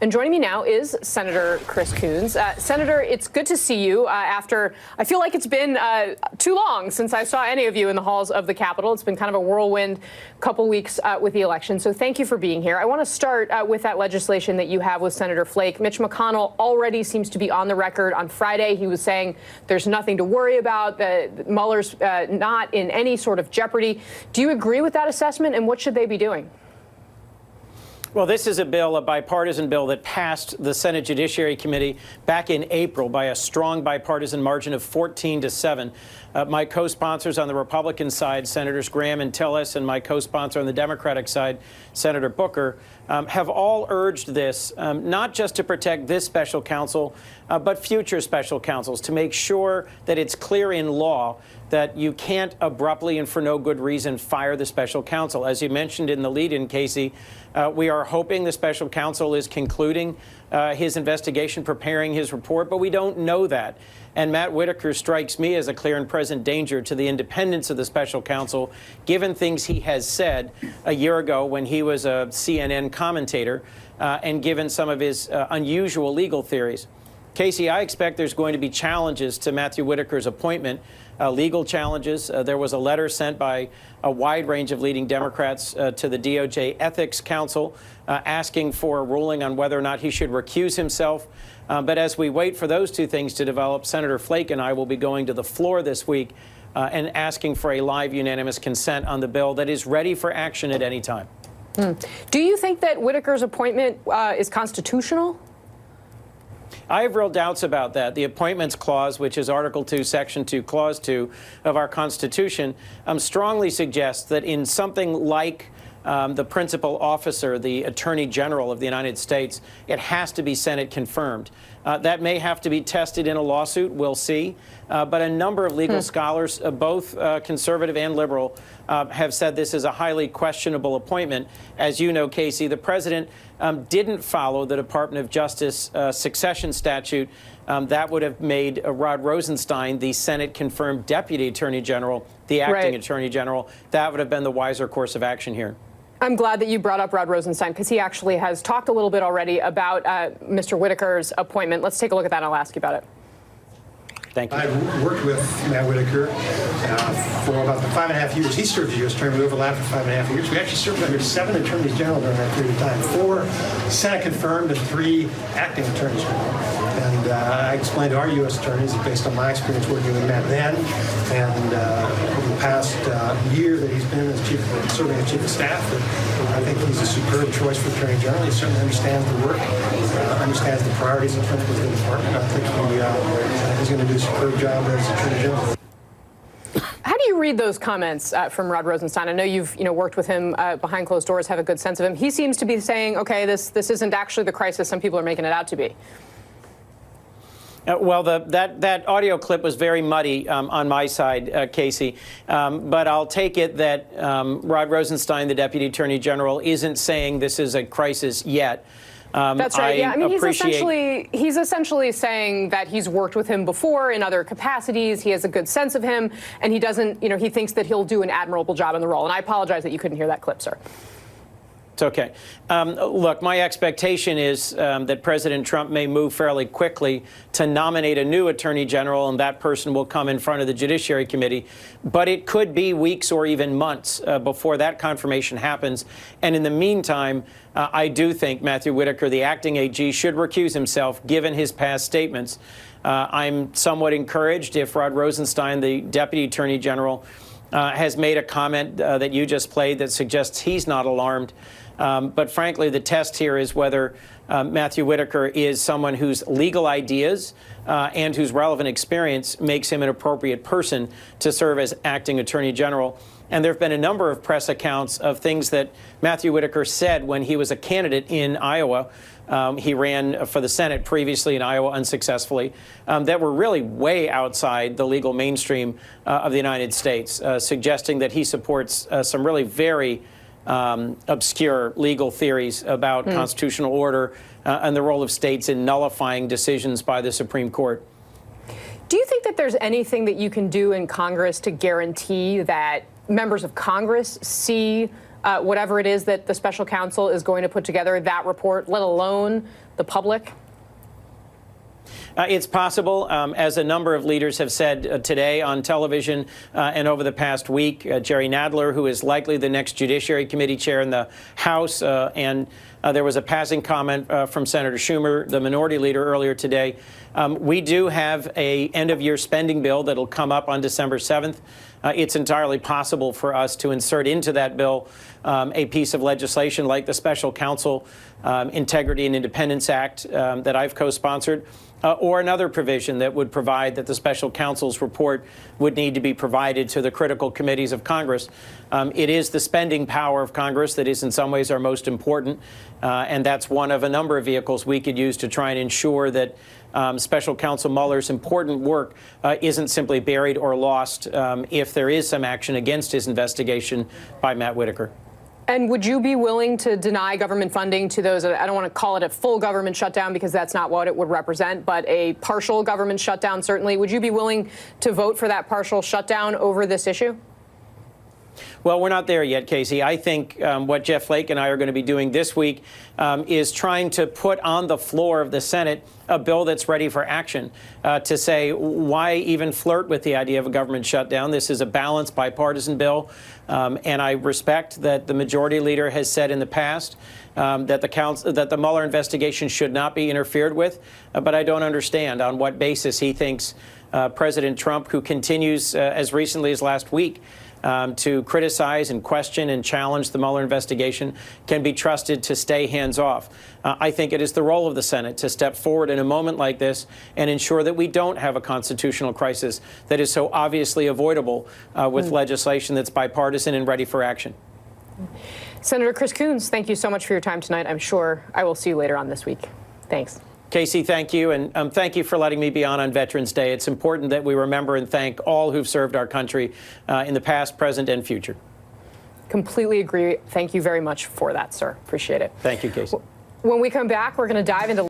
And joining me now is Senator Chris Coons. Senator, it's good to see you after, I feel like it's been too long since I saw any of you in the halls of the Capitol. It's been kind of a whirlwind couple weeks with the election. So thank you for being here. I want to start with that legislation that you have with Senator Flake. Mitch McConnell already seems to be on the record. On Friday, he was saying there's nothing to worry about, that Mueller's not in any sort of jeopardy. Do you agree with that assessment, and what should they be doing? Well, this is a bill, a bipartisan bill that passed the Senate Judiciary Committee back in April by a strong bipartisan margin of 14-7. My co-sponsors on the Republican side, Senators Graham and Tillis, and my co-sponsor on the Democratic side, Senator Booker, have all urged this, not just to protect this special counsel, but future special counsels, to make sure that it's clear in law that you can't abruptly and for no good reason fire the special counsel. As you mentioned in the lead-in, Casey, we are hoping the special counsel is concluding his investigation, preparing his report, but we don't know that. And Matt Whitaker strikes me as a clear and present danger to the independence of the special counsel, given things he has said a year ago when he was a CNN commentator, and given some of his unusual legal theories. Casey, I expect there's going to be challenges to Matthew Whitaker's appointment, legal challenges. There was a letter sent by a wide range of leading Democrats to the DOJ Ethics Council asking for a ruling on whether or not he should recuse himself. But as we wait for those two things to develop, Senator Flake and I will be going to the floor this week and asking for a live unanimous consent on the bill that is ready for action at any time. Do you think that Whitaker's appointment is constitutional? I have real doubts about that. The Appointments Clause, which is Article 2, Section 2, Clause 2 of our Constitution, strongly suggests that in something like the principal officer, the Attorney General of the United States, it has to be Senate confirmed. That may have to be tested in a lawsuit. We'll see. But a number of legal scholars, both conservative and liberal, have said this is a highly questionable appointment. As you know, Casey, the president didn't follow the Department of Justice succession statute. That would have made Rod Rosenstein the Senate-confirmed Deputy Attorney General, the acting Attorney General. That would have been the wiser course of action here. I'm glad that you brought up Rod Rosenstein, because he actually has talked a little bit already about Mr. Whitaker's appointment. Let's take a look at that, and I'll ask you about it. Thank you. I worked with Matt Whitaker for about 5.5 years. He served the U.S. term. We overlapped for 5.5 years. We actually served under 7 attorneys general during that period of time, 4 Senate confirmed and 3 acting attorneys general. And I explained to our U.S. attorneys that based on my experience working with Matt then and over the past year that he's been serving as chief of staff, that I think he's a superb choice for attorney general. He certainly understands the work, understands the priorities and principles of the department. I think he's going to do a superb job as attorney general. How do you read those comments from Rod Rosenstein? I know you've worked with him behind closed doors, have a good sense of him. He seems to be saying, okay, this isn't actually the crisis some people are making it out to be. Well, that audio clip was very muddy on my side, Casey. But I'll take it that Rod Rosenstein, the Deputy Attorney General, isn't saying this is a crisis yet. That's right. Yeah, I mean, he's essentially saying that he's worked with him before in other capacities. He has a good sense of him, and he doesn't, he thinks that he'll do an admirable job in the role. And I apologize that you couldn't hear that clip, sir. It's okay. Look, my expectation is that President Trump may move fairly quickly to nominate a new attorney general, and that person will come in front of the Judiciary Committee. But it could be weeks or even months before that confirmation happens. And in the meantime, I do think Matthew Whitaker, the acting AG, should recuse himself, given his past statements. I'm somewhat encouraged if Rod Rosenstein, the Deputy Attorney General, has made a comment that you just played that suggests he's not alarmed. But frankly, the test here is whether Matthew Whitaker is someone whose legal ideas and whose relevant experience makes him an appropriate person to serve as acting attorney general. And there have been a number of press accounts of things that Matthew Whitaker said when he was a candidate in Iowa. He ran for the Senate previously in Iowa unsuccessfully, that were really way outside the legal mainstream of the United States, suggesting that he supports some really very obscure legal theories about constitutional order and the role of states in nullifying decisions by the Supreme Court. Do you think that there's anything that you can do in Congress to guarantee that members of Congress see whatever it is that the special counsel is going to put together, that report, let alone the public? It's possible, as a number of leaders have said today on television and over the past week. Jerry Nadler, who is likely the next Judiciary Committee chair in the House, and there was a passing comment from Senator Schumer, the minority leader, earlier today. We do have a end-of-year spending bill that'll come up on December 7th. It's entirely possible for us to insert into that bill a piece of legislation like the Special Counsel Integrity and Independence Act that I've co-sponsored, or another provision that would provide that the special counsel's report would need to be provided to the critical committees of Congress. It is the spending power of Congress that is in some ways our most important, and that's one of a number of vehicles we could use to try and ensure that Special Counsel Mueller's important work isn't simply buried or lost if there is some action against his investigation by Matt Whitaker. And would you be willing to deny government funding to those, I don't want to call it a full government shutdown because that's not what it would represent, but a partial government shutdown certainly. Would you be willing to vote for that partial shutdown over this issue? Well, we're not there yet, Kasie. I think what Jeff Flake and I are going to be doing this week is trying to put on the floor of the Senate a bill that's ready for action to say, why even flirt with the idea of a government shutdown? This is a balanced bipartisan bill. And I respect that the majority leader has said in the past that the Mueller investigation should not be interfered with. But I don't understand on what basis he thinks President Trump, who continues as recently as last week to criticize and question and challenge the Mueller investigation, can be trusted to stay hands off. I think it is the role of the Senate to step forward in a moment like this and ensure that we don't have a constitutional crisis that is so obviously avoidable with legislation that's bipartisan and ready for action. Senator Chris Coons, thank you so much for your time tonight. I'm sure I will see you later on this week. Thanks. Kasie, thank you, and thank you for letting me be on Veterans Day. It's important that we remember and thank all who've served our country in the past, present, and future. Completely agree. Thank you very much for that, sir. Appreciate it. Thank you, Kasie. When we come back, we're going to dive into